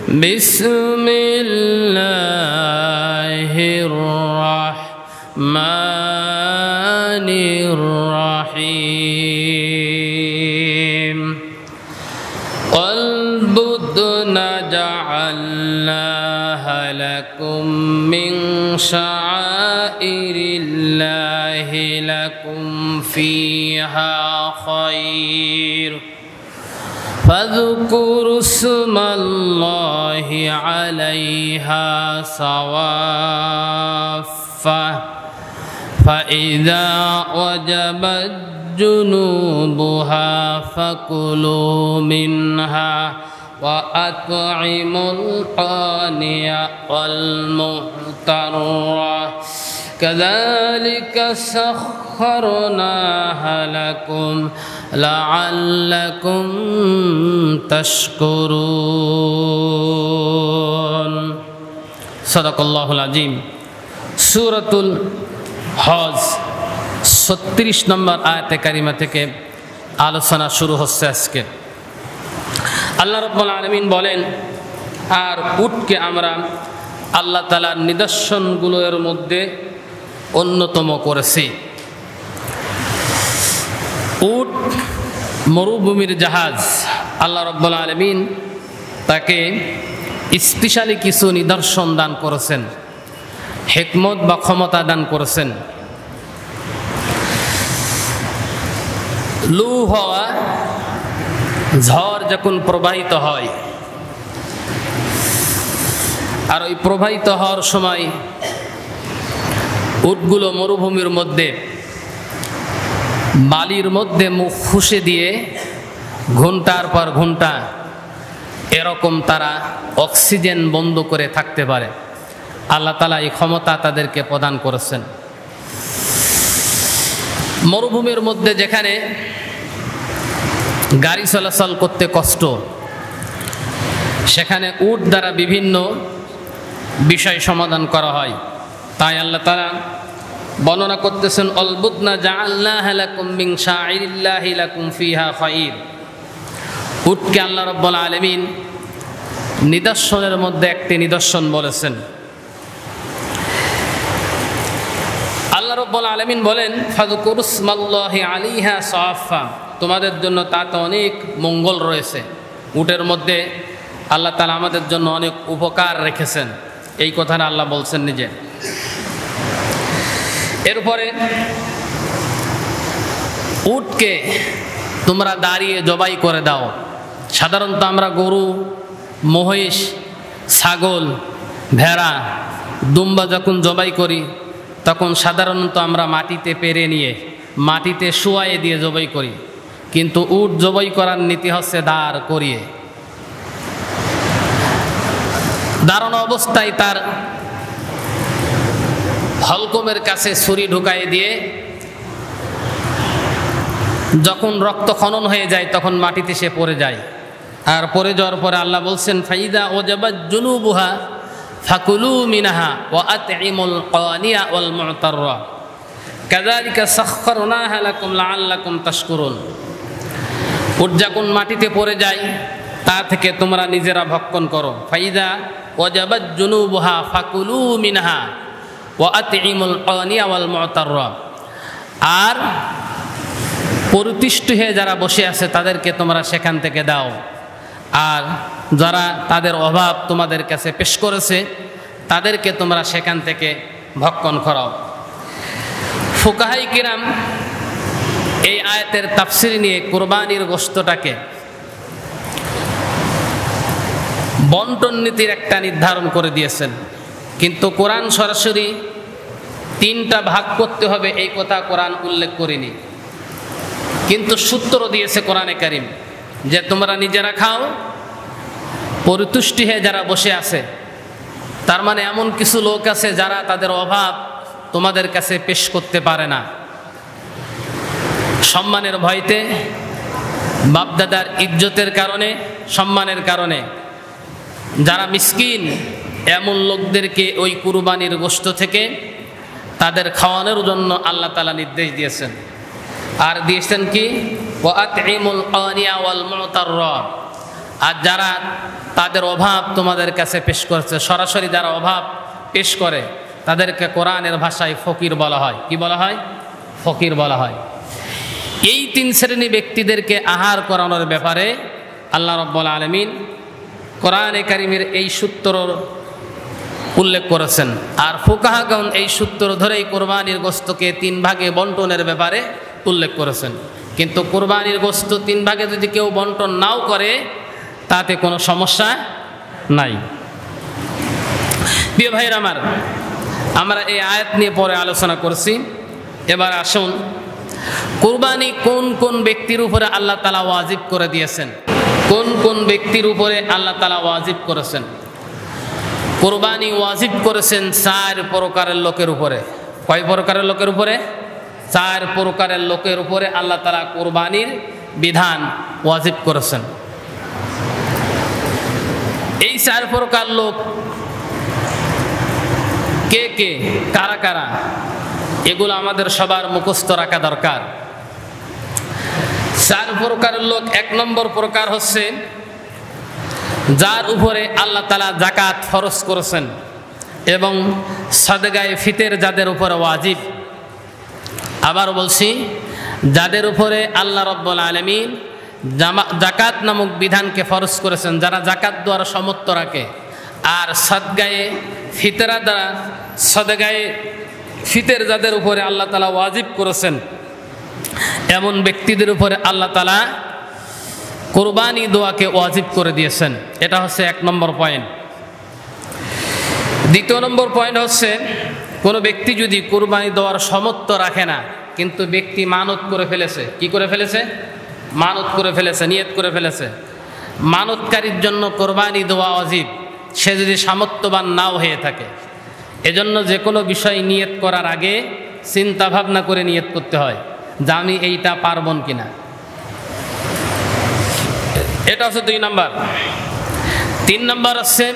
বিসমিল্লাহির রাহমানির রাহিম ওয়াল বুদনা জাআলনাহা লাকুম মিন শাআইরিল্লাহি লাকুম ফিহা খায়র فاذكروا اسم الله عليها صواف فإذا وجبت جنوبها فكلوا منها وأطعموا القانع والمعتر كذلك سخرناها لكم لعلكم تشكرون صدق الله العظيم সূরাতুল হজ 36 নম্বর আয়াতে কারিমা থেকে আলোচনা শুরু হচ্ছে আজকে। আল্লাহ রাব্বুল আলামিন বলেন, আর উটকে আমরা আল্লাহ তাআলার নিদর্শনগুলোর মধ্যে অন্যতম করেছি। উট মরুভূমির জাহাজ। আল্লাহ রাব্বুল আলামিন তাকে স্পেশালি কিছু নিদর্শন দান করেছেন, হিকমত বা ক্ষমতা দান করেছেন। লু হওয়া, ঝড় যখন প্রবাহিত হয়, আর ওই প্রবাহিত হওয়ার সময় উটগুলো মরুভূমির মধ্যে বালির মধ্যে মুখ ফুঁসে দিয়ে ঘন্টার পর ঘন্টা এরকম তারা অক্সিজেন বন্ধ করে থাকতে পারে। আল্লাহ তাআলা এই ক্ষমতা তাদেরকে প্রদান করেছেন। মরুভূমির মধ্যে যেখানে গাড়ি চলাচল করতে কষ্ট, সেখানে উট দ্বারা বিভিন্ন বিষয় সমাধান করা হয়। তাই আল্লাহ তাআলা বর্ণনা করতেছেন, আল বুদনা জাআলনাহা লাকুম মিন শাআইরিল্লাহি লাকুম ফিহা খায়র। উটকে আল্লাহ রাব্বুল আলামিন নিদর্শনের মধ্যে একটি নিদর্শন বলেছেন। আল্লাহ রাব্বুল আলামিন বলেন, ফাযকুরু ইসমাল্লাহি আলাইহা সাওয়াফা, তোমাদের জন্য তাতে অনেক মঙ্গল রয়েছে। উটের মধ্যে আল্লাহ তাআলা আমাদের জন্য অনেক উপকার রেখেছেন, এই কথাটা আল্লাহ বলছেন নিজে। এরপরে উটকে তোমরা দাঁড়িয়ে জবাই করে দাও। সাধারণত আমরা গরু, মহিষ, ছাগল, ভেড়া, দুম্বা যখন জবাই করি তখন সাধারণত আমরা মাটিতে পেরে নিয়ে মাটিতে শুয়ায়ে দিয়ে জবাই করি, কিন্তু উট জবাই করার নীতি হচ্ছে দাঁড় করিয়ে। দাঁড়ানো অবস্থায় তার হলকমের কাছে ছুরি ঢুকাই দিয়ে যখন রক্ত খনন হয়ে যায় তখন মাটিতে সে পড়ে যায়। আর পড়ে যাওয়ার পরে আল্লাহ বলছেন, ফাইদা ওয়াজাবাত জুনুবুহা ফাকুলু মিনহা ওয়া আতঈমুল কানিয়া ওয়াল মু'তাররা কাযালিকা সাখখারনাহা লাকুম লাআল্লাকুম তাশকুরুন। উট যখন মাটিতে পড়ে যায় তা থেকে তোমরা নিজেরা ভক্ষণ করো। ফাইদা ওয়াজাবাত জুনুবুহা ফাকুলু মিনহা ওয়া আতঈমুল কানিয়া ওয়াল মু'তাররা, আর পরিতুষ্ট হয়ে যারা বসে আছে তাদেরকে তোমরা সেখান থেকে দাও, আর যারা তাদের অভাব তোমাদের কাছে পেশ করেছে তাদেরকে তোমরা সেখান থেকে ভক্ষণ করাও। ফুকাহায়ে কিরাম এই আয়াতের তাফসীর নিয়ে কুরবানির গোশতটাকে বন্টন নীতির একটা নির্ধারণ করে দিয়েছেন, কিন্তু কোরআন সরাসরি তিনটা ভাগ করতে হবে এই কথা কোরআন উল্লেখ করেনি, কিন্তু সূত্র দিয়েছে কোরআনে কারীম যে তোমরা নিজেরা খাও, পরিতুষ্টি হয়ে যারা বসে আছে, তার মানে এমন কিছু লোক আছে যারা তাদের অভাব তোমাদের কাছে পেশ করতে পারে না, সম্মানের ভয়তে, বাপদাদার ইজ্জতের কারণে, সম্মানের কারণে যারা মিসকিন, এমন লোকদেরকে ওই কুরবানির গোশত থেকে তাদের খাওয়ানোর জন্য আল্লাহ তাআলা নির্দেশ দিয়েছেন। আর দিয়েছেন কি, ওয়া আতঈমুল কানিয়া ওয়াল মু'তাররা, আর যারা তাদের অভাব তোমাদের কাছে পেশ করছে। সরাসরি যারা অভাব পেশ করে তাদেরকে কোরআনের ভাষায় ফকির বলা হয়। কি বলা হয়? ফকির বলা হয়। এই তিন শ্রেণী ব্যক্তিদেরকে আহার করানোর ব্যাপারে আল্লাহ রাব্বুল আলামিন কোরআনে কারিমের এই সূত্র উল্লেখ করেছেন। আর ফুকাহাগণ এই সূত্র ধরেই কোরবানির গোশতকে 3 ভাগে বন্টনের ব্যাপারে উল্লেখ করেছেন। কিন্তু কোরবানির গোশত 3 ভাগে যদি কেউ বন্টন নাও করে তাতে কোনো সমস্যা নাই। প্রিয় ভাইরা আমার, আমরা এই আয়াত নিয়ে পরে আলোচনা করছি। এবার আসুন কোরবানি কোন কোন ব্যক্তির উপরে আল্লাহ তাআলা ওয়াজিব করে দিয়েছেন। কোন কোন ব্যক্তির উপরে আল্লাহ তাআলা ওয়াজিব করেছেন? কোরবানি ওয়াজিব করেছেন 4 প্রকারের লোকের উপরে। কয় প্রকারের লোকের উপরে? 4 প্রকারের লোকের উপরে আল্লাহ তাআলা কোরবানির বিধান ওয়াজিব করেছেন। এই 4 প্রকার লোক কে কে, কারা কারা, এগুলো আমাদের সবার মুখস্থ রাখা দরকার। 4 প্রকারের লোক। 1 নম্বর প্রকার হচ্ছে যার উপরে আল্লাহ তাআলা যাকাত ফরজ করেছেন এবং সাদগায়ে ফিতর যাদের উপরে ওয়াজিব। আবার বলছি, যাদের উপরে আল্লাহ রাব্বুল আলামিন যাকাত নামক বিধানকে ফরজ করেছেন, যারা যাকাত দেওয়ার সামর্থ্য রাখে, আর সাদগায়ে ফিতরা দ্বারা সাদগায়ে ফিতর যাদের উপরে আল্লাহ তাআলা ওয়াজিব করেছেন, এমন ব্যক্তিদের উপরে আল্লাহ তাআলা কোরবানি দোয়াকে ওয়াজিব করে দিয়েছেন। এটা হচ্ছে 1 নম্বর পয়েন্ট। 2 নম্বর পয়েন্ট হচ্ছে কোনো ব্যক্তি যদি কোরবানি দেওয়ার সামর্থ্য রাখে না, কিন্তু ব্যক্তি মানত করে ফেলেছে। কি করে ফেলেছে? মানত করে ফেলেছে, নিয়ত করে ফেলেছে। মানতকারীর জন্য কোরবানি দেওয়া ওয়াজিব, সে যদি সামর্থ্যবান নাও হয়ে থাকে। এজন্য যে কোনো বিষয় নিয়ত করার আগে চিন্তা ভাবনা করে নিয়ত করতে হয় যে আমি এইটা পারবন কিনা। এটা হচ্ছে 2 নম্বর। 3 নম্বর হচ্ছে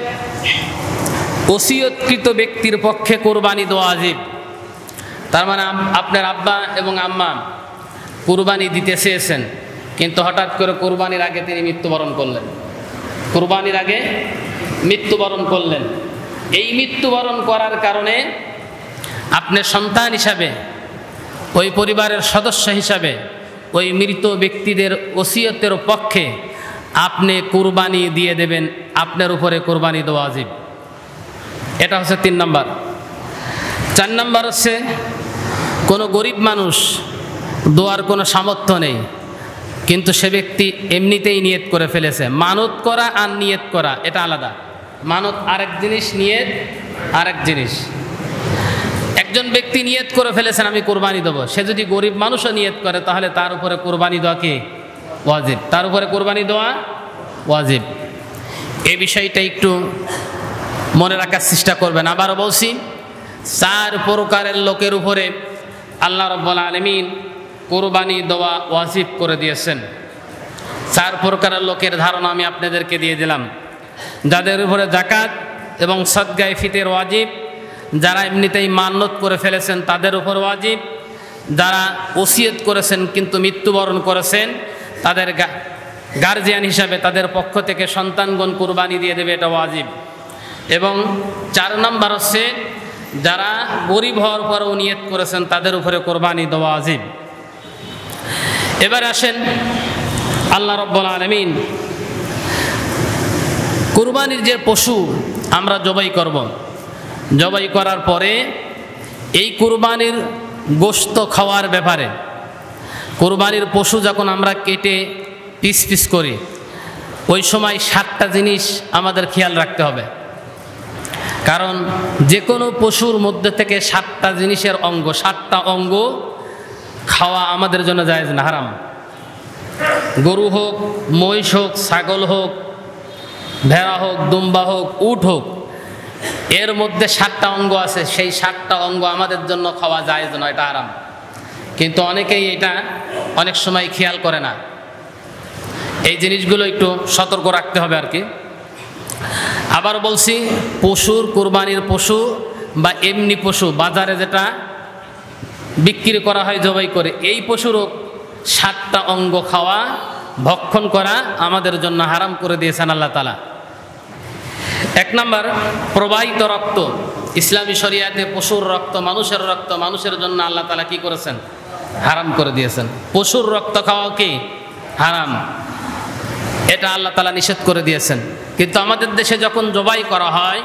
ওসিয়তকৃত ব্যক্তির পক্ষে কোরবানি দেওয়া ওয়াজিব। তার মানে আপনার আব্বা এবং আম্মা কোরবানি দিতে চেয়েছেন, কিন্তু হঠাৎ করে কোরবানির আগে তিনি মৃত্যুবরণ করলেন। কোরবানির আগে মৃত্যুবরণ করলেন। এই মৃত্যুবরণ করার কারণে আপনি সন্তান হিসাবে, ওই পরিবারের সদস্য হিসাবে ওই মৃত ব্যক্তিদের ওসিয়তের পক্ষে আপনি কোরবানি দিয়ে দেবেন। আপনার উপরে কোরবানি দেওয়া ওয়াজিব। এটা হচ্ছে 3 নম্বর। 4 নম্বর হচ্ছে কোনো গরিব মানুষ দোয়ার কোনো সামর্থ্য নেই, কিন্তু সে ব্যক্তি এমনিতেই নিয়ত করে ফেলেছে। মানত করা আর নিয়ত করা এটা আলাদা। মানত আরেক জিনিস, নিয়ত আরেক জিনিস। একজন ব্যক্তি নিয়ত করে ফেলেছেন আমি কোরবানি দেবো, সে যদি গরিব মানুষও নিয়ত করে তাহলে তার উপরে কোরবানি দেওয়া কি ওয়াজিব। তার উপরে কোরবানি দেওয়া ওয়াজিব। এই বিষয়টা একটু মনে রাখার চেষ্টা করবেন। আবারও বলছি, 4 প্রকারের লোকের উপরে আল্লাহ রাব্বুল আলামিন কোরবানি দেওয়া ওয়াজিব করে দিয়েছেন। 4 প্রকারের লোকের ধারণা আমি আপনাদেরকে দিয়ে দিলাম। যাদের উপরে যাকাত এবং সাদগায়ে ফিতর ওয়াজিব, যারা এমনিতেই মান্নত করে ফেলেছেন তাদের উপর ওয়াজিব, যারা ওসিয়ত করেছেন কিন্তু মৃত্যুবরণ করেছেন তাদের গার্জিয়ান হিসাবে তাদের পক্ষ থেকে সন্তানগণ কোরবানি দিয়ে দেবে, এটা ওয়াজিব। এবং 4 নম্বর হচ্ছে যারা গরিব হওয়ার পরেও নিয়ত করেছেন তাদের উপরে কোরবানি দেওয়া ওয়াজিব। এবার আসেন, আল্লাহ রাব্বুল আলামিন কোরবানির যে পশু আমরা জবাই করব, জবাই করার পরে এই কোরবানির গোশত খাওয়ার ব্যাপারে, কোরবানির পশু যখন আমরা কেটে পিস পিস করি ওই সময় 7টা জিনিস আমাদের খেয়াল রাখতে হবে। কারণ যে কোনো পশুর মধ্যে থেকে 7টা জিনিসের অঙ্গ, 7টা অঙ্গ খাওয়া আমাদের জন্য জায়েজ না, হারাম। গরু হোক, মহিষ হোক, ছাগল হোক, ভেড়া হোক, দুম্বা হোক, উট হোক, এর মধ্যে 7টা অঙ্গ আছে। সেই 7টা অঙ্গ আমাদের জন্য খাওয়া জায়েজ নয়, এটা হারাম। কিন্তু অনেকেই এটা অনেক সময় খেয়াল করে না। এই জিনিসগুলো একটু সতর্ক রাখতে হবে আর কি। আবার বলছি, পশুর, কোরবানির পশু বা এমনি পশু বাজারে যেটা বিক্রি করা হয় জবাই করে, এই পশুরও 7টা অঙ্গ খাওয়া, ভক্ষণ করা আমাদের জন্য হারাম করে দিয়েছেন আল্লাহ তাআলা। এক নম্বর, প্রবাহিত রক্ত। ইসলামী শরিয়াতে পশুর রক্ত, মানুষের জন্য আল্লাহ তাআলা কি করেছেন? হারাম করে দিয়েছেন। পশুর রক্ত খাওয়া কি হারাম, এটা আল্লাহ তাআলা নিষেধ করে দিয়েছেন। কিন্তু আমাদের দেশে যখন জবাই করা হয়,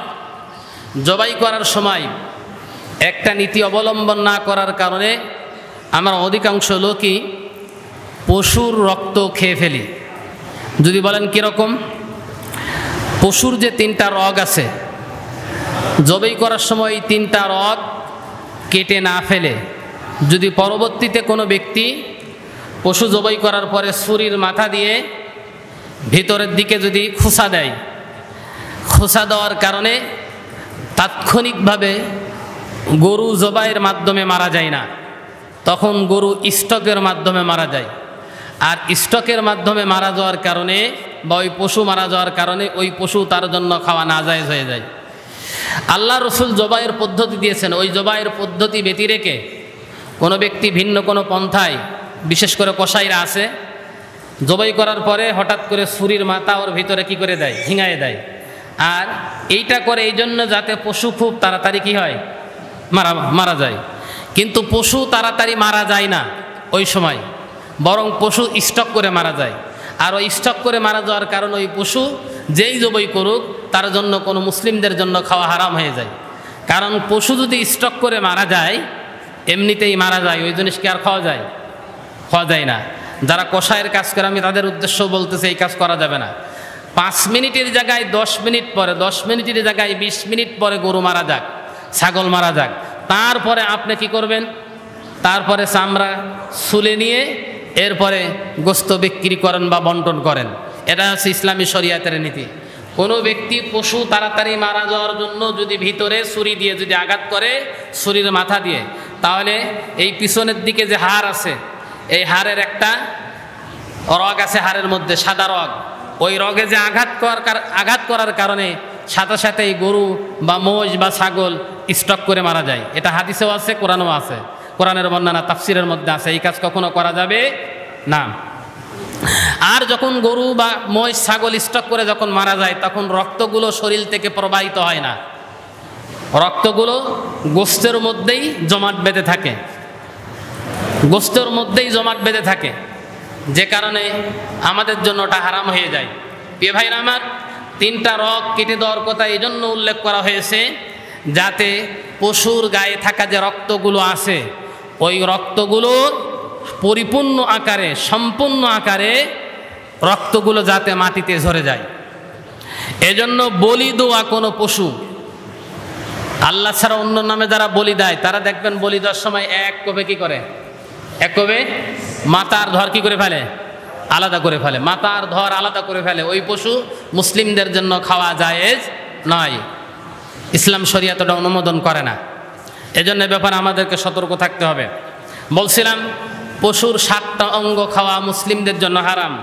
জবাই করার সময় একটা নীতি অবলম্বন না করার কারণে আমরা অধিকাংশ লোকই পশুর রক্ত খেয়ে ফেলি। যদি বলেন কীরকম? পশুর যে 3টা রগ আছে, জবাই করার সময় 3টা রগ কেটে না ফেলে যদি পরবর্তীতে কোনো ব্যক্তি পশু জবাই করার পরে ছুরির মাথা দিয়ে ভিতরের দিকে যদি খোঁচা দেয়, খোঁচা দেওয়ার কারণে তাৎক্ষণিকভাবে গরু জবাইয়ের মাধ্যমে মারা যায় না, তখন গরু স্টকের মাধ্যমে মারা যায়। আর স্টকের মাধ্যমে মারা যাওয়ার কারণে বা ওই পশু মারা যাওয়ার কারণে ওই পশু তার জন্য খাওয়া নাজায়েজ হয়ে যায়। আল্লাহ রসুল জবাইয়ের পদ্ধতি দিয়েছেন, ওই জবাইয়ের পদ্ধতি ব্যতি রেখে কোনো ব্যক্তি ভিন্ন কোনো পন্থায়, বিশেষ করে কসাইরা আছে, জবাই করার পরে হঠাৎ করে ছুরির মাথা ওর ভিতরে কি করে দেয়? ঝিঙায় দেয়। আর এইটা করে এই জন্য যাতে পশু খুব তাড়াতাড়ি কি হয়? মারা যায়। কিন্তু পশু তাড়াতাড়ি মারা যায় না ওই সময়, বরং পশু স্টক করে মারা যায়। আর ওই স্টক করে মারা যাওয়ার কারণে ওই পশু যেই জবাই করুক তার জন্য কোনো মুসলিমদের জন্য খাওয়া হারাম হয়ে যায়। কারণ পশু যদি স্টক করে মারা যায়, এমনিতেই মারা যায়, ওই জিনিসকে আর খাওয়া যায়? খাওয়া যায় না। যারা কষায়ের কাজ করে আমি তাদের উদ্দেশ্য বলতেছি, এই কাজ করা যাবে না। 5 মিনিটের জায়গায় 10 মিনিট পরে, 10 মিনিটের জায়গায় 20 মিনিট পরে গরু মারা যাক, ছাগল মারা যাক, তারপরে আপনি কি করবেন? তারপরে চামড়া ছুলে নিয়ে এরপরে গোস্ত বিক্রি করেন বা বন্টন করেন। এটা হচ্ছে ইসলামী শরিয়াতের নীতি। কোনো ব্যক্তি পশু তাড়াতাড়ি মারা যাওয়ার জন্য যদি ভিতরে ছুরি দিয়ে যদি আঘাত করে, ছুরির মাথা দিয়ে, তাহলে এই পিছনের দিকে যে হাড় আছে, এই হাড়ের একটা রগ আছে হাড়ের মধ্যে, সাদা রগ, ওই রগে যে আঘাত করার কারণে সাথে সাথে এই গরু বা মোষ বা ছাগল স্টক করে মারা যায়। এটা হাদিসেও আছে, কোরআনও আছে, কোরআনের বর্ণনা তাফসিরের মধ্যে আছে। এই কাজ কখনো করা যাবে না। আর যখন গরু বা মোষ ছাগল স্টক করে যখন মারা যায়, তখন রক্তগুলো শরীর থেকে প্রবাহিত হয় না, রক্তগুলো গোস্তের মধ্যেই জমাট বেঁধে থাকে, গোস্তের মধ্যেই জমাট বেঁধে থাকে, যে কারণে আমাদের জন্য ওটা হারাম হয়ে যায়। প্রিয় ভাইরা আমার, 3টা রগ কেটে দেওয়ার কথা এই জন্য উল্লেখ করা হয়েছে যাতে পশুর গায়ে থাকা যে রক্তগুলো আছে, ওই রক্তগুলো পরিপূর্ণ আকারে, সম্পূর্ণ আকারে রক্তগুলো যাতে মাটিতে ঝরে যায়। এজন্য বলি দেওয়া কোনো পশু, আল্লাহ ছাড়া অন্য নামে যারা বলি দেয়, তারা দেখবেন বলি দেওয়ার সময় এক কোপে কি করে? এক কোপে মাথার ধর কি করে ফেলে? আলাদা করে ফেলে, মাথার ধর আলাদা করে ফেলে। ওই পশু মুসলিমদের জন্য খাওয়া জায়েজ নয়, ইসলাম শরিয়াত ওটা অনুমোদন করে না। এজন্য ব্যাপারে আমাদেরকে সতর্ক থাকতে হবে। বলছিলাম পশুর 7টা অঙ্গ খাওয়া মুসলিমদের জন্য হারাম।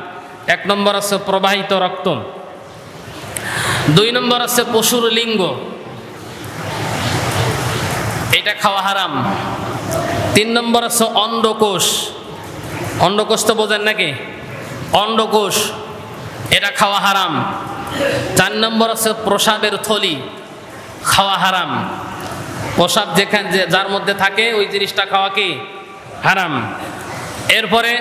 1 নম্বর আছে প্রবাহিত রক্ত, 2 নম্বর আছে পশুর লিঙ্গ, এটা খাওয়া হারাম। 3 নম্বর আছে অন্ডকোষ, অন্ডকোষ তো বোঝেন নাকি? অন্ডকোষ, এটা খাওয়া হারাম। 4 নম্বর আছে প্রসাবের থলি, খাওয়া হারাম। প্রসাব যেখানে যার মধ্যে থাকে ওই জিনিসটা খাওয়া কি হারাম। এরপরে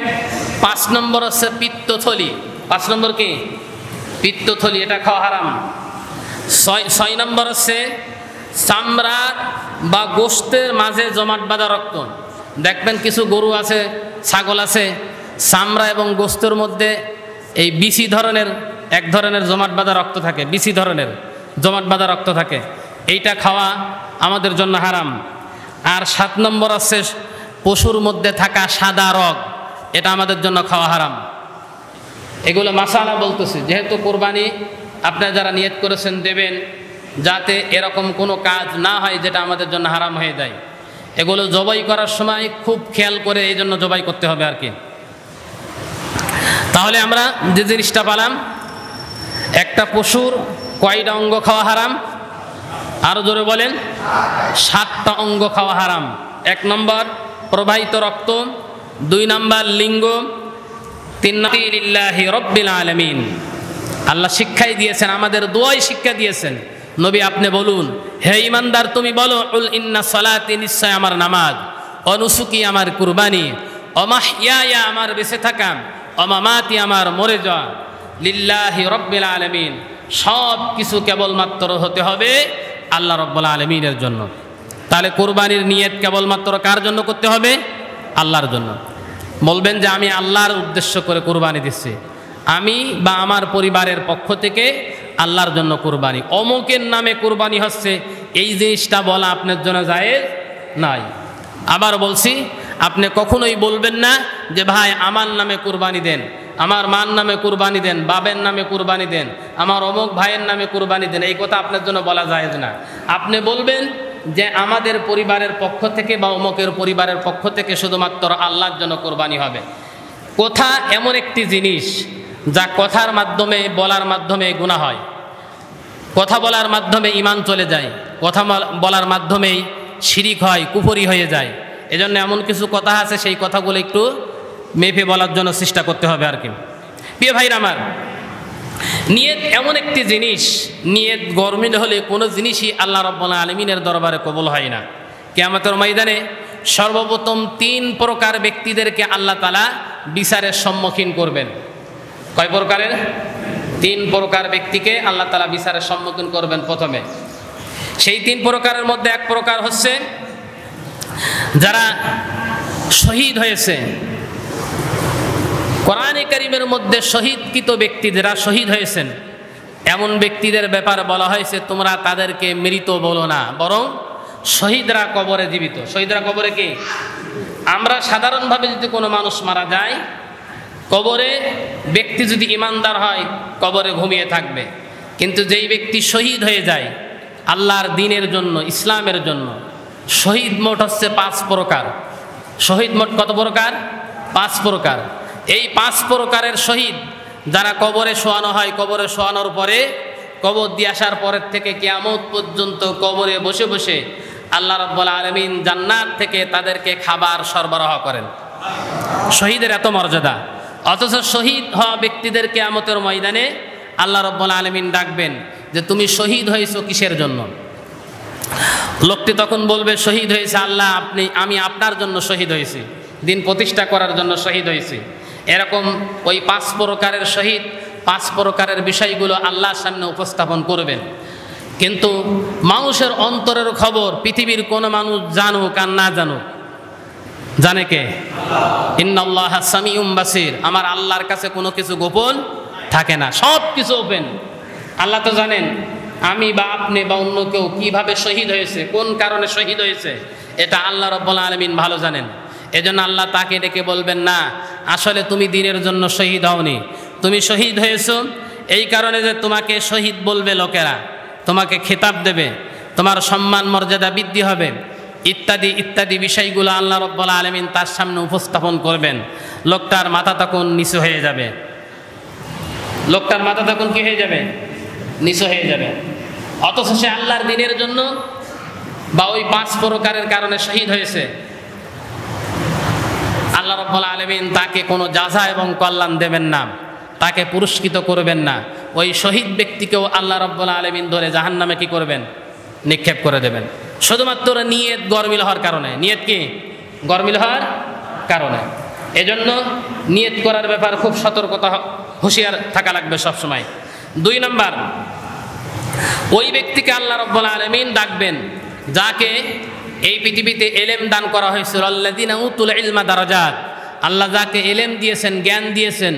5 নম্বর আছে পিত্তথলি, 5 নম্বর কি? পিত্তথলি, এটা খাওয়া হারাম। 6 নম্বর আছে চামড়া বা গোশতের মাঝে জমাট বাঁধা রক্ত। দেখবেন কিছু গরু আছে, ছাগল আছে, চামড়া এবং গোশতের মধ্যে এই বিসি ধরনের এক ধরনের জমাট বাঁধা রক্ত থাকে, বিসি ধরনের জমাট বাঁধা রক্ত থাকে, এইটা খাওয়া আমাদের জন্য হারাম। আর 7 নম্বর আছে পশুর মধ্যে থাকা সাদা রগ, এটা আমাদের জন্য খাওয়া হারাম। এগুলো মাসালা বলতেছি, যেহেতু কোরবানি আপনারা যারা নিয়ত করেছেন দেবেন, যাতে এরকম কোনো কাজ না হয় যেটা আমাদের জন্য হারাম হয়ে যায়। এগুলো জবাই করার সময় খুব খেয়াল করে এই জন্য জবাই করতে হবে আর কি। তাহলে আমরা যে জিনিসটা পেলাম, একটা পশুর কয়টা অঙ্গ খাওয়া হারাম? আরো জোরে বলেন। 7টা অঙ্গ খাওয়া হারাম। 1 নম্বর প্রবাহিত রক্ত, 2 নম্বর লিঙ্গ, 3 নম্বর লিল্লাহি রব্বিল আলামিন। আল্লাহ শিক্ষাই দিয়েছেন, আমাদের দোয়াই শিক্ষা দিয়েছেন। নবী আপনি বলুন, হে ইমানদার তুমি বলো, উল ইন্না সালাতি, নিশ্চয় আমার নামাজ, অনুসুকি আমার কুরবানি, অমাহইয়া আমার বেঁচে থাকা, অমামাতি আমার মরে যাওয়া, লিল্লাহি রব্বিল আলামিন, সব কিছু কেবলমাত্র হতে হবে আল্লাহ রব্বুল আলামিনের জন্য। তাহলে কুরবানির নিয়ত কেবলমাত্র কার জন্য করতে হবে? আল্লাহর জন্য। বলবেন যে আমি আল্লাহর উদ্দেশ্য করে কুরবানি দিচ্ছি, আমি বা আমার পরিবারের পক্ষ থেকে আল্লাহর জন্য কুরবানি, অমুকের নামে কুরবানি হচ্ছে, এই জিনিসটা বলা আপনার জন্য জায়েজ নাই। আবার বলছি, আপনি কখনোই বলবেন না যে ভাই আমার নামে কুরবানি দেন, আমার মার নামে কুরবানি দেন, বাবের নামে কুরবানি দেন, আমার অমুক ভাইয়ের নামে কুরবানি দেন, এই কথা আপনার জন্য বলা জায়েজ না। আপনি বলবেন যে আমাদের পরিবারের পক্ষ থেকে বা অমুকের পরিবারের পক্ষ থেকে শুধুমাত্র আল্লাহর জন্য কুরবানি হবে। কথা এমন একটি জিনিস যা কথার মাধ্যমে, বলার মাধ্যমে গুনাহ হয়, কথা বলার মাধ্যমে ঈমান চলে যায়, কথা বলার মাধ্যমেই শিরিক হয়, কুফরি হয়ে যায়। এজন্য এমন কিছু কথা আছে, সেই কথাগুলো একটু মেপে বলার জন্য চেষ্টা করতে হবে আর কি। প্রিয় ভাইরা আমার, নিয়ত এমন একটি জিনিস, নিয়ত গরমিল হলে কোনো জিনিসই আল্লাহ রাব্বুল আলামিনের দরবারে কবুল হয় না। কিয়ামতের ময়দানে সর্বপ্রথম 3 প্রকার ব্যক্তিদেরকে আল্লাহ তাআলা বিচারের সম্মুখীন করবেন। কয় প্রকারের? 3 প্রকার ব্যক্তিকে আল্লাহ তাআলা বিচারের সম্মুখীন করবেন প্রথমে। সেই 3 প্রকারের মধ্যে এক প্রকার হচ্ছে যারা শহীদ হয়েছে। কোরআনে কারীমের মধ্যে শহীদকৃত ব্যক্তি যারা শহীদ হয়েছেন, এমন ব্যক্তিদের ব্যাপারে বলা হয়েছে তোমরা তাদেরকে মৃত বলো না, বরং শহীদরা কবরে জীবিত। শহীদরা কবরে কি? আমরা সাধারণভাবে যদি কোনো মানুষ মারা যায়, কবরে ব্যক্তি যদি ইমানদার হয় কবরে ঘুমিয়ে থাকবে, কিন্তু যেই ব্যক্তি শহীদ হয়ে যায় আল্লাহর দ্বীনের জন্য, ইসলামের জন্য, শহীদ মোট হচ্ছে 5 প্রকার। শহীদ মোট কত প্রকার? 5 প্রকার। এই 5 প্রকারের শহীদ যারা কবরে শোয়ানো হয়, কবরে শোয়ানোর পরে, কবর দিয়ে আসার পরের থেকে কিয়ামত পর্যন্ত কবরে বসে বসে আল্লাহ রাব্বুল আলামিন জান্নাত থেকে তাদেরকে খাবার সরবরাহ করেন। শহীদের এত মর্যাদা। অথচ শহীদ হওয়া ব্যক্তিদের কিয়ামতের ময়দানে আল্লাহ রাব্বুল আলামিন ডাকবেন যে তুমি শহীদ হয়েছো কিসের জন্য? লোকটি তখন বলবে শহীদ হয়েছে আল্লাহ, আমি আপনার জন্য শহীদ হয়েছি, দিন প্রতিষ্ঠা করার জন্য শহীদ হয়েছি। এরকম ওই 5 প্রকারের শহীদ 5 প্রকারের বিষয়গুলো আল্লাহর সামনে উপস্থাপন করবেন। কিন্তু মানুষের অন্তরের খবর পৃথিবীর কোনো মানুষ জানুক আর না জানুক, জানে কে? ইন্নাল্লাহা সামিউম বাসির। আমার আল্লাহর কাছে কোনো কিছু গোপন থাকে না, সব কিছু ওপেন। আল্লাহ তো জানেন আমি বা আপনি বা অন্য কেউ কিভাবে শহীদ হয়েছে, কোন কারণে শহীদ হয়েছে, এটা আল্লাহ রাব্বুল আলামিন ভালো জানেন। এজন্য আল্লাহ তাকে ডেকে বলবেন না, আসলে তুমি দ্বীনের জন্য শহীদ হওনি, তুমি শহীদ হয়েছো এই কারণে যে তোমাকে শহীদ বলবে লোকেরা, তোমাকে খেতাব দেবে, তোমার সম্মান মর্যাদা বৃদ্ধি হবে, ইত্যাদি ইত্যাদি বিষয়গুলো আল্লাহ রাব্বুল আলামিন তার সামনে উপস্থাপন করবেন। লোকটার মাথা তখন নিচু হয়ে যাবে। লোকটার মাথা তখন কি হয়ে যাবে? নিচু হয়ে যাবে। অথচ সে আল্লাহর দ্বীনের জন্য বা ওই 5 প্রকারের কারণে শহীদ হয়েছে। আল্লাহ রাব্বুল আলামিন তাকে কোনো যাজা এবং কল্যাণ দেবেন না, তাকে পুরস্কৃত করবেন না। ওই শহীদ ব্যক্তিকেও আল্লাহ রাব্বুল আলামিন ধরে জাহান্নামে কি করবেন? নিক্ষেপ করে দেবেন। শুধুমাত্র নিয়ত গরমিল হওয়ার কারণে। নিয়ত কি? গরমিল হওয়ার কারণে। এজন্য নিয়ত করার ব্যাপার খুব সতর্কতা, হুঁশিয়ার থাকা লাগবে সবসময়। 2 নম্বর, ওই ব্যক্তিকে আল্লাহ রাব্বুল আলামিন ডাকবেন যাকে এই পৃথিবীতে এলেম দান করা হয়েছিল। আল্লাযীনা উতুল ইলমা দারাজাত। আল্লাহ যাকে এলেম দিয়েছেন, জ্ঞান দিয়েছেন,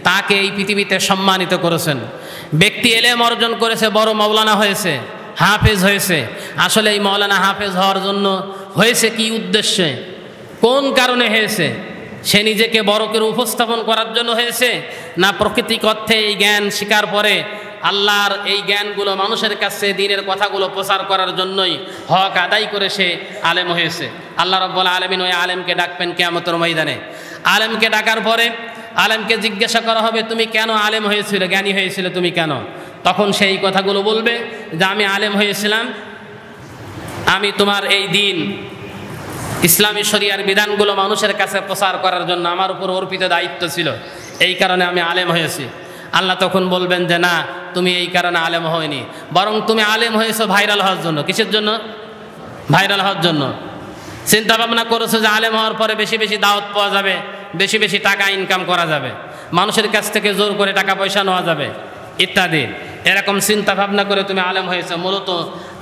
তাকে এই পৃথিবীতে সম্মানিত করেছেন। ব্যক্তি এলেম অর্জন করেছে, বড় মাওলানা হয়েছে, হাফেজ হয়েছে। আসলে এই মাওলানা হাফেজ হওয়ার জন্য হয়েছে কি উদ্দেশ্যে, কোন কারণে হয়েছে? সে নিজেকে বড় করে উপস্থাপন করার জন্য হয়েছে, না প্রকৃতিক অর্থে এই জ্ঞান শিকার পরে আল্লাহর এই জ্ঞানগুলো মানুষের কাছে দ্বীনের কথাগুলো প্রচার করার জন্যই হক আদায় করে সে আলেম হয়েছে? আল্লাহ রাব্বুল আলামিন ওই আলেমকে ডাকবেন কিয়ামতের ময়দানে। আলেমকে ডাকার পরে আলেমকে জিজ্ঞাসা করা হবে তুমি কেন আলেম হয়েছিল, জ্ঞানী হয়েছিল তুমি কেন? তখন সেই কথাগুলো বলবে যে আমি আলেম হয়েছিলাম, আমি তোমার এই দ্বীন ইসলামী শরিয়ার বিধানগুলো মানুষের কাছে প্রচার করার জন্য আমার উপর অর্পিত দায়িত্ব ছিল, এই কারণে আমি আলেম হয়েছি। আল্লাহ তখন বলবেন যে না, তুমি এই কারণে আলেম হয়নি, বরং তুমি আলেম হয়েছো ভাইরাল হওয়ার জন্য। কিসের জন্য? ভাইরাল হওয়ার জন্য। চিন্তা ভাবনা করেছো যে আলেম হওয়ার পরে বেশি বেশি দাওয়াত পাওয়া যাবে, বেশি বেশি টাকা ইনকাম করা যাবে, মানুষের কাছ থেকে জোর করে টাকা পয়সা নেওয়া যাবে ইত্যাদি। এরকম চিন্তা ভাবনা করে তুমি আলেম হয়েছো, মূলত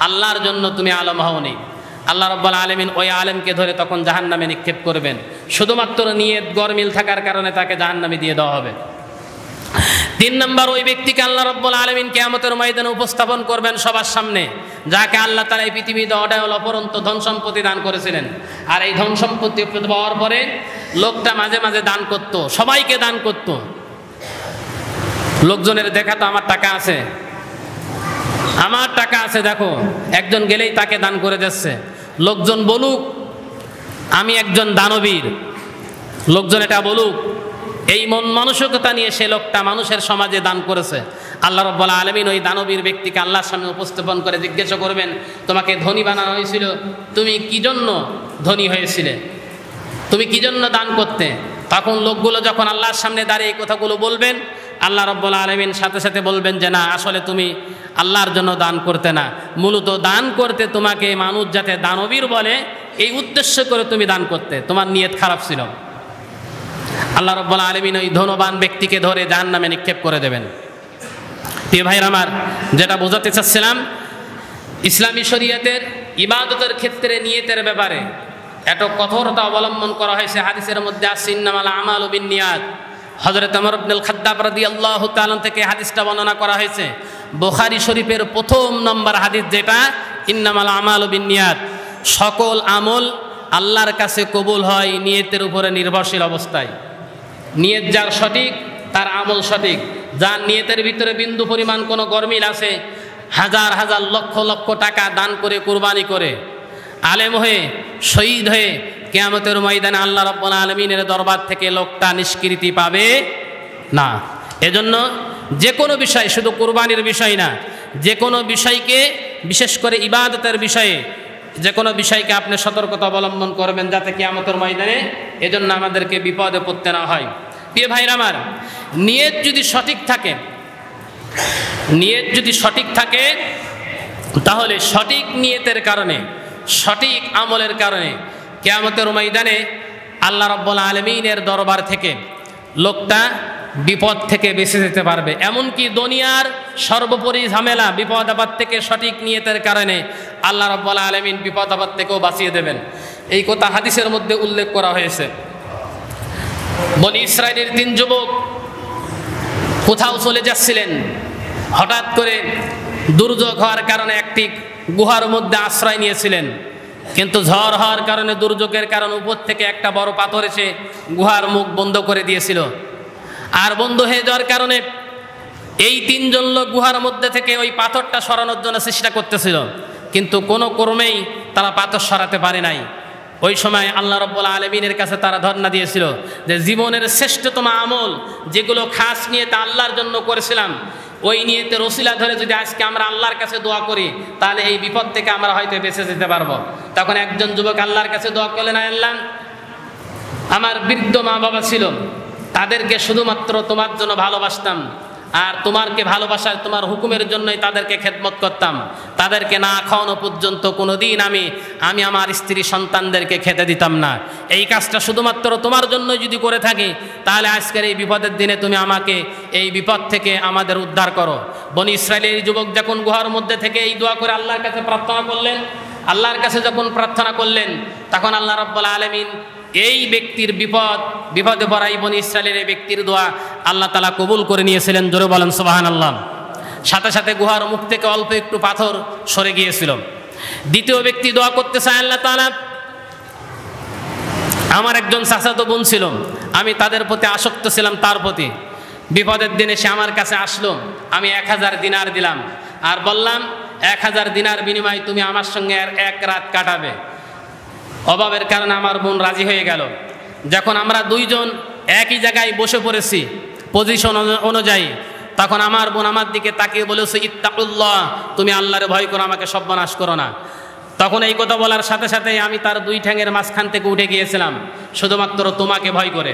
আল্লাহর জন্য তুমি আলেম হওনি। আল্লাহ রাব্বুল আলামিন ওই আলেমকে ধরে তখন জাহান্নামে নিক্ষেপ করবেন, শুধুমাত্র নিয়ত গরমিল থাকার কারণে তাকে জাহান্নামে দিয়ে দেওয়া হবে। 3 নম্বর, ওই ব্যক্তিকে আল্লাহ রাব্বুল আলামিন কিয়ামতের ময়দানে উপস্থাপন করবেন সবার সামনে, যাকে আল্লাহ তাআলা এই পৃথিবীতে অঢেল অপরন্ত ধন সম্পত্তি দান করেছিলেন। আর এই ধন সম্পত্তি পাওয়ার পরে লোকটা মাঝে মাঝে দান করত, সবাইকে দান করত। লোকজনের দেখা তো আমার টাকা আছে, আমার টাকা আছে, দেখো, একজন গেলেই তাকে দান করে দিচ্ছে। লোকজন বলুক আমি একজন দানবীর, লোকজন এটা বলুক, এই মন মানসিকতা নিয়ে সে লোকটা মানুষের সমাজে দান করেছে। আল্লাহ রাব্বুল আলামিন ওই দানবীর ব্যক্তিকে আল্লাহর সামনে উপস্থাপন করে জিজ্ঞাসা করবেন, তোমাকে ধনী বানানো হয়েছিল, তুমি কি জন্য ধনী হয়েছিলে, তুমি কি জন্য দান করতে? তখন লোকগুলো যখন আল্লাহর সামনে দাঁড়িয়ে এই কথাগুলো বলবেন, আল্লাহ রাব্বুল আলামিন সাথে সাথে বলবেন যে না, আসলে তুমি আল্লাহর জন্য দান করতে না, মূলত দান করতে তোমাকে মানুষ যাতে দানবীর বলে এই উদ্দেশ্য করে তুমি দান করতে, তোমার নিয়ত খারাপ ছিল। আল্লাহ রাব্বুল আলামিন ওই ধনবান ব্যক্তিকে ধরে জাহান্নামে নিক্ষেপ করে দেবেন। প্রিয় ভাইরা আমার, যেটা বোঝাতে চাচ্ছিলাম, ইসলামী শরীয়তের ইবাদতের ক্ষেত্রে নিয়তের ব্যাপারে এত কঠোরতা অবলম্বন করা হয়েছে। হাদিসের মধ্যে আছে ইন্নামাল আমালু বিন্নিয়াত। হযরত ওমর ইবনুল খাত্তাব রাদিয়াল্লাহু তাআলা থেকে হাদিসটা বর্ণনা করা হয়েছে। বুখারী শরীফের 1 নম্বর হাদিস, যেটা ইন্নামাল আমালু বিন্নিয়াত, সকল আমল আল্লাহর কাছে কবুল হয় নিয়তের উপরে নির্ভরশীল অবস্থায়। নিয়ত যার সঠিক তার আমল সঠিক। যার নিয়তের ভিতরে বিন্দু পরিমাণ কোনো গরমিল আছে, হাজার হাজার লক্ষ লক্ষ টাকা দান করে, কুরবানি করে, আলেম হয়ে, শহীদ হয়ে কিয়ামতের ময়দানে আল্লাহ রাব্বুল আলামিনের দরবার থেকে লোকটা নিষ্কৃতি পাবে না। এজন্য যে কোনো বিষয়, শুধু কুরবানির বিষয় না, যে কোনো বিষয়কে, বিশেষ করে ইবাদতের বিষয়ে যে কোনো বিষয়কে আপনি সতর্কতা অবলম্বন করবেন যাতে কিয়ামতের ময়দানে এজন্য আমাদেরকে বিপদে পড়তে না হয়। প্রিয় ভাইরা আমার, নিয়ত যদি সঠিক থাকে, নিয়ত যদি সঠিক থাকে, তাহলে সঠিক নিয়তের কারণে, সঠিক আমলের কারণে কিয়ামতের ময়দানে আল্লাহ রাব্বুল আলামিনের দরবার থেকে লোকটা বিপদ থেকে বেঁচে যেতে পারবে। এমনকি দুনিয়ার সর্বোপরি ঝামেলা, বিপদ আপদ থেকে সঠিক নিয়তের কারণে আল্লাহ রাব্বুল আলামিন বিপদ আপদ থেকেও বাঁচিয়ে দেবেন। এই কথা হাদিসের মধ্যে উল্লেখ করা হয়েছে। বনি ইসরাইলের 3 যুবক কোথাও চলে যাচ্ছিলেন, হঠাৎ করে দুর্যোগ হওয়ার কারণে একটি গুহার মধ্যে আশ্রয় নিয়েছিলেন, কিন্তু ঝড় হওয়ার কারণে, দুর্যোগের কারণে উপর থেকে একটা বড় পাথর এসে গুহার মুখ বন্ধ করে দিয়েছিল। আর বন্ধ হয়ে যাওয়ার কারণে এই 3 জন লোক গুহার মধ্যে থেকে ওই পাথরটা সরানোর জন্য চেষ্টা করতেছিল, কিন্তু কোনো ক্রমেই তারা পাথর সরাতে পারে নাই। ওই সময় আল্লাহ রাব্বুল আলামিনের কাছে তারা ধর্ণা দিয়েছিল যে জীবনের শ্রেষ্ঠতম আমল যেগুলো খাস নিয়ে তা আল্লাহর জন্য করেছিলাম, ওই নিয়তের ওসিলা ধরে যদি আজকে আমরা আল্লাহর কাছে দোয়া করি, তাহলে এই বিপদ থেকে আমরা হয়তো বেঁচে যেতে পারবো। তখন একজন যুবক আল্লাহর কাছে দোয়া করলেন, আল্লাহ, আমার বৃদ্ধ মা বাবা ছিল, তাদেরকে শুধুমাত্র তোমার জন্য ভালোবাসতাম, আর তোমারকে ভালোবাসার, তোমার হুকুমের জন্যই তাদেরকে খেদমত করতাম। তাদেরকে না খাওয়ানো পর্যন্ত কোনোদিন আমি আমার স্ত্রী সন্তানদেরকে খেতে দিতাম না। এই কাজটা শুধুমাত্র তোমার জন্য যদি করে থাকি, তাহলে আজকের এই বিপদের দিনে তুমি আমাকে এই বিপদ থেকে আমাদের উদ্ধার করো। বনি ইসরাইলের যুবক যখন গুহার মধ্যে থেকে এই দোয়া করে আল্লাহর কাছে প্রার্থনা করলেন, আল্লাহর কাছে যখন প্রার্থনা করলেন, তখন আল্লাহ রাব্বুল আলামিন এই ব্যক্তির বিপদে পড়া এই বনি ইসরাইলের এই ব্যক্তির দোয়া আল্লাহ তাআলা কবুল করে নিয়েছিলেন। জোরে বলেন সুবহানাল্লাহ। সাথে সাথে গুহার মুখ থেকে অল্প একটু পাথর সরে গিয়েছিল। দ্বিতীয় ব্যক্তি দোয়া করতে চায়, আল্লাহ তাআলা, আমার একজন চাচাতো বোন ছিল, আমি তাদের প্রতি আসক্ত ছিলাম, তার প্রতি বিপদের দিনে সে আমার কাছে আসলো, আমি 1000 দিনার দিলাম আর বললাম 1000 দিনার বিনিময়ে তুমি আমার সঙ্গে আর 1 রাত কাটাবে। অভাবের কারণে আমার বোন রাজি হয়ে গেল। যখন আমরা 2 জন একই জায়গায় বসে পড়েছি পজিশন অনুযায়ী, তখন আমার বোন আমার দিকে তাকিয়ে বলেছে, ইত্তাকুল্লাহ, তুমি আল্লাহর ভয় করো, আমাকে সর্বনাশ করো না। তখন এই কথা বলার সাথে সাথে আমি তার 2 ঠ্যাঙের মাঝখান থেকে উঠে গিয়েছিলাম, শুধুমাত্র তোমাকে ভয় করে।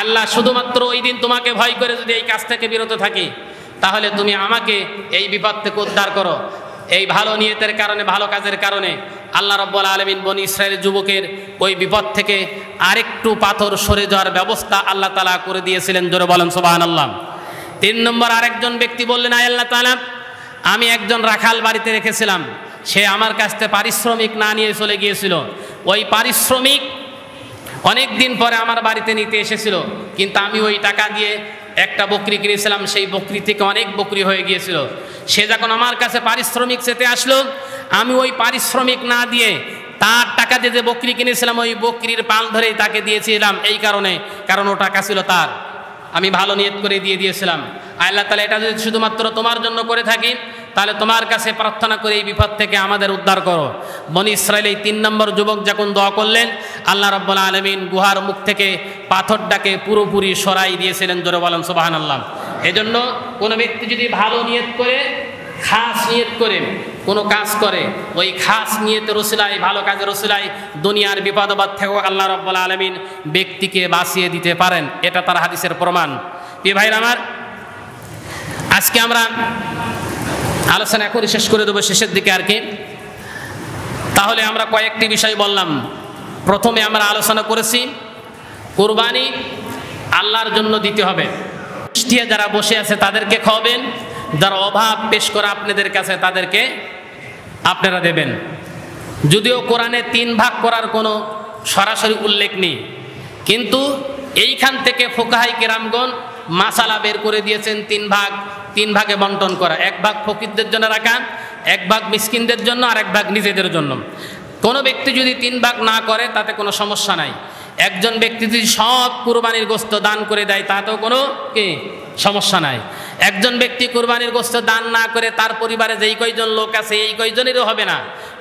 আল্লাহ শুধুমাত্র ওই দিন তোমাকে ভয় করে যদি এই কাজ থেকে বিরত থাকি, তাহলে তুমি আমাকে এই বিপদ থেকে উদ্ধার করো। এই ভালো নিয়তের কারণে, ভালো কাজের কারণে আল্লাহ রাব্বুল আলামিন বনী ইসরায়েল যুবকের ওই বিপদ থেকে আরেকটু পাথর সরে যাওয়ার ব্যবস্থা আল্লাহ তাআলা করে দিয়েছিলেন। জোরে বলেন সুবহানাল্লাহ। 3 নম্বর আরেকজন ব্যক্তি বললেন, আয় আল্লাহ তাআলা, আমি একজন রাখাল বাড়িতে রেখেছিলাম, সে আমার কাছ থেকে পারিশ্রমিক না নিয়ে চলে গিয়েছিল। ওই পারিশ্রমিক অনেক দিন পরে আমার বাড়িতে নিতে এসেছিল, কিন্তু আমি ওই টাকা দিয়ে একটা বকরি কিনেছিলাম, সেই বকরি থেকে অনেক বকরি হয়ে গিয়েছিল। সে যখন আমার কাছে পারিশ্রমিক চেতে আসলো, আমি ওই পারিশ্রমিক না দিয়ে তার টাকা দিয়ে যে বকরি কিনেছিলাম ওই বকরির পাল ধরেই তাকে দিয়েছিলাম, এই কারণ ও টাকা ছিল তার, আমি ভালো নিয়ত করে দিয়ে দিয়েছিলাম। আল্লাহ তাআলা এটা যদি শুধুমাত্র তোমার জন্য করে থাকি, তাহলে তোমার কাছে প্রার্থনা করে এই বিপদ থেকে আমাদের উদ্ধার করো। বনী ইসরায়েল এই 3 নম্বর যুবক যখন দোয়া করলেন, আল্লাহ রাব্বুল আলামিন গুহার মুখ থেকে পাথরটাকে পুরোপুরি সরাই দিয়েছিলেন। জোরে বলেন সুবহানাল্লাহ। এজন্য কোনো ব্যক্তি যদি ভালো নিয়ত করে, খাস নিয়ত করে কোনো কাজ করে, ওই খাস নিয়তের ওসিলায়, ভালো কাজের ওসিলায় দুনিয়ার বিপদ-আপদ থেকেও আল্লাহ রাব্বুল আলামিন ব্যক্তিকে বাঁচিয়ে দিতে পারেন। এটা তার হাদিসের প্রমাণ। প্রিয় ভাইরা আমার, আজকে আমরা আলোচনা করে শেষ করে দেবো শেষের দিকে আর কি। তাহলে আমরা কয়েকটি বিষয় বললাম। প্রথমে আমরা আলোচনা করেছি কুরবানি আল্লাহর জন্য দিতে হবে। যারা বসে আছে তাদেরকে খাওয়াবেন, যারা অভাব পেশ করে আপনাদের কাছে তাদেরকে আপনারা দেবেন। যদিও কোরআনে 3 ভাগ করার কোনো সরাসরি উল্লেখ নেই, কিন্তু এইখান থেকে ফুকাহায়ে কেরামগণ মাসালা বের করে দিয়েছেন 3 ভাগে বন্টন করা। 1 ভাগ ফকিরদের জন্য রাখা, 1 ভাগ মিসকিনদের জন্য, আর 1 ভাগ নিজেদের জন্য। কোনো ব্যক্তি যদি 3 ভাগ না করে তাতে কোনো সমস্যা নাই। একজন ব্যক্তি যদি সব কুরবানির গোশত দান করে দেয় তাতেও কোনো সমস্যা নাই। একজন ব্যক্তি কুরবানির গোশত দান না করে তার পরিবারে যেই কয়জন লোক আছে এই কয়জনেরও হবে না,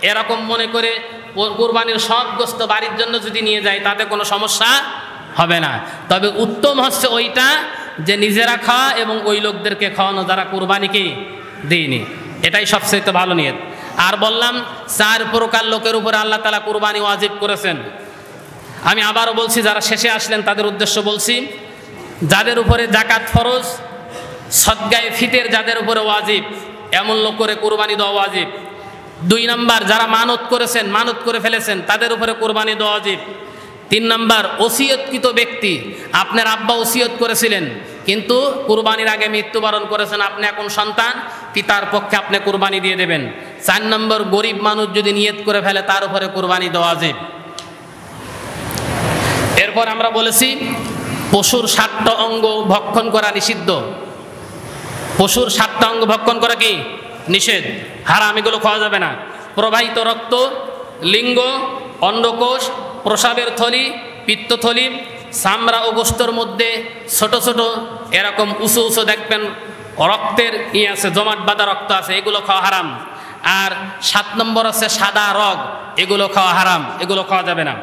এরকম মনে করে কুরবানির সব গোশত বাড়ির জন্য যদি নিয়ে যায় তাতে কোনো সমস্যা হবে না। তবে উত্তম হচ্ছে ওইটা যে নিজেরা খাওয়া এবং ওই লোকদেরকে খাওয়ানো যারা কুরবানিকে দেয়নি, এটাই সবচেয়ে ভালো নিয়ত। আর বললাম 4 প্রকার লোকের উপরে আল্লাহ তাআলা কুরবানি ওয়াজিব করেছেন। আমি আবারও বলছি, যারা শেষে আসলেন তাদের উদ্দেশ্য বলছি, যাদের উপরে যাকাত ফরজ, সদকায়ে ফিতর যাদের উপরে ওয়াজিব, এমন লোক করে কুরবানি দেওয়া ওয়াজিব। 2 নম্বর, যারা মানত করেছেন, মানত করে ফেলেছেন, তাদের উপরে কুরবানি দেওয়া ওয়াজিব। 3 নম্বর, ওসিয়তকৃত ব্যক্তি, আপনার আব্বা ওসিয়ত করেছিলেন কিন্তু কুরবানির আগে মৃত্যুবরণ করেছেন, আপনি এখন সন্তান, পিতার পক্ষে আপনি কুরবানি দিয়ে দেবেন। 4 নম্বর, গরিব মানুষ যদি নিয়ত করে ফেলে তার উপরে কুরবানি দেওয়া ওয়াজিব। এরপর আমরা বলেছি পশুর 7টা অঙ্গ ভক্ষণ করা নিষিদ্ধ। পশুর 7টা অঙ্গ ভক্ষণ করা কি নিষেধ, হারাম, এগুলো খাওয়া যাবে না। প্রবাহিত রক্ত, লিঙ্গ, অন্ডকোষ, প্রসাবের থলি, পিত্তথলি, চামড়া ও গোশতের মধ্যে ছোট ছোট এরকম উঁচু উঁচু দেখবেন রক্তের আছে, জমাট বাঁধা রক্ত আছে, এগুলো খাওয়া হারাম। আর 7 নম্বর আছে সাদা রগ, এগুলো খাওয়া হারাম, এগুলো খাওয়া যাবে না।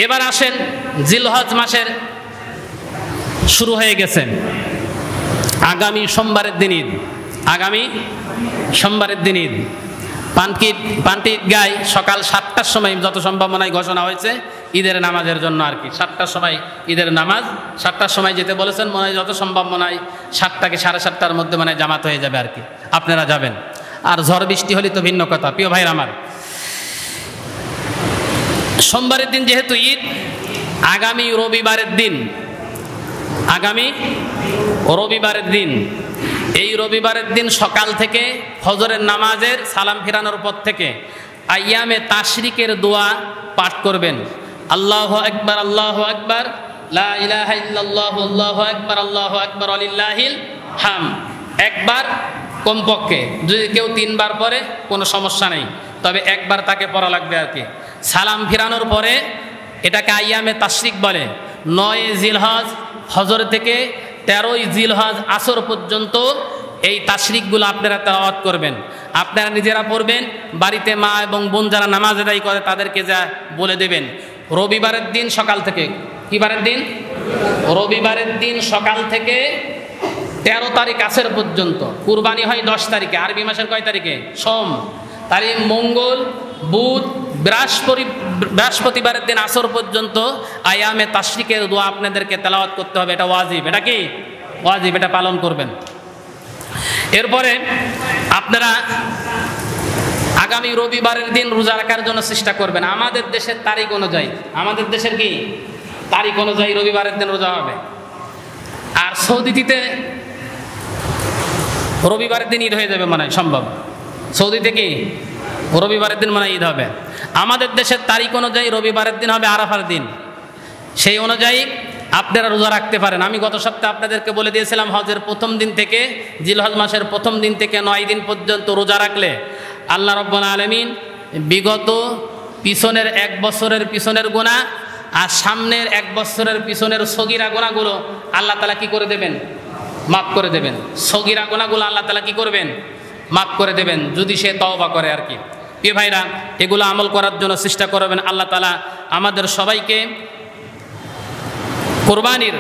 এবার আসেন, জিলহজ মাসের শুরু হয়ে গেছে, আগামী সোমবারের দিন ঈদ, আগামী সোমবারের দিন ঈদ। পান্টি গায়ে সকাল 7টার সময় যত সম্ভাবনায় ঘোষণা হয়েছে ঈদের নামাজের জন্য আর কি, 7টার সময় ঈদের নামাজ, 7টার সময় যেতে বলেছেন, মনে হয় যত সম্ভাবনায় 7টা কি 7:30টার মধ্যে মানে জামাত হয়ে যাবে আর কি, আপনারা যাবেন। আর ঝড় বৃষ্টি হলে তো ভিন্ন কথা। প্রিয় ভাইরা আমার, সোমবারের দিন যেহেতু ঈদ, আগামী রবিবারের দিন, আগামী রবিবারের দিন, এই রবিবারের দিন সকাল থেকে ফজরের নামাজের সালাম ফিরানোর পর থেকে আইয়ামে তাশরিকের দোয়া পাঠ করবেন। আল্লাহু আকবার, আল্লাহু আকবার, লা ইলাহা ইল্লাল্লাহু, আল্লাহু আকবার, আল্লাহু আকবার, ওয়ালিল্লাহিল হামদ। একবার কমপক্ষে, যদি কেউ 3 বার পড়ে কোনো সমস্যা নেই, তবে একবার তাকে পড়া লাগবে আর কি। সালাম ফিরানোর পরে এটাকে আইয়ামে তাশরিক বলে। 9 জিলহজ ফজর থেকে 13 জিলহজ আসর পর্যন্ত এই তাশরিকগুলো আপনারা তেলাওয়াত করবেন, আপনারা নিজেরা পড়বেন, বাড়িতে মা এবং বোন যারা নামাজ আদায় করে তাদেরকে যা বলে দেবেন। রবিবারের দিন সকাল থেকে, কি বারের দিন? রবিবারের দিন সকাল থেকে 13 তারিখ আসর পর্যন্ত, কুরবানি হয় 10 তারিখে, আরবি মাসের কয় তারিখে? সোম। তাই মঙ্গল, বুধ, বৃহস্পতিবারের দিন আসর পর্যন্ত আয়ামে তাশরিকের দোয়া আপনাদেরকে তেলাওয়াত করতে হবে। এটা ওয়াজিব। এটা কি ওয়াজিব? এটা পালন করবেন। এরপরে আপনারা আগামী রবিবারের দিন রোজা রাখার জন্য চেষ্টা করবেন। আমাদের দেশের তারিখ অনুযায়ী, আমাদের দেশের কি তারিখ অনুযায়ী রবিবারের দিন রোজা হবে। আর সৌদিতে রবিবারের দিন ঈদ হয়ে যাবে মনে হয়, সম্ভব। সৌদিতে কি রবিবারের দিন মনে হয় ঈদ হবে। আমাদের দেশের তারিখ অনুযায়ী রবিবারের দিন হবে আরাফার দিন। সেই অনুযায়ী আপনারা রোজা রাখতে পারেন। আমি গত সপ্তাহে আপনাদেরকে বলে দিয়েছিলাম হজের প্রথম দিন থেকে, জিলহজ মাসের প্রথম দিন থেকে 9 দিন পর্যন্ত রোজা রাখলে আল্লাহ রাব্বুল আলামিন বিগত পিছনের 1 বছরের পিছনের গুনাহ আর সামনের 1 বছরের পিছনের সগীরা গুনাহগুলো আল্লাহ তাআলা কি করে দেবেন? মাফ করে দেবেন। সগীরা গুনাহগুলো আল্লাহ তাআলা কি করবেন? মাফ করে দেবেন, যদি সে তওবা করে আর কি। প্রিয় ভাইরা, এগুলো আমল করার জন্য চেষ্টা করবেন। আল্লাহ তাআলা আমাদের সবাইকে কোরবানির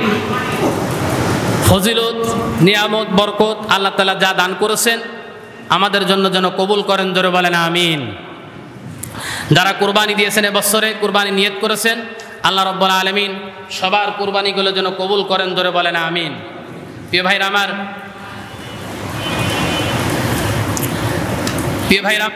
ফজিলত, নিয়ামত, বরকত আল্লাহ তাআলা যা দান করেছেন আমাদের জন্য যেন কবুল করেন। জোরে বলেন আমিন। যারা কোরবানি দিয়েছেন এবছরে, কোরবানি নিয়ত করেছেন, আল্লাহ রাব্বুল আলামিন সবার কোরবানিগুলো যেন কবুল করেন। জোরে বলেন আমিন। প্রিয় ভাইরা আমার, প্রিয় ভাইরা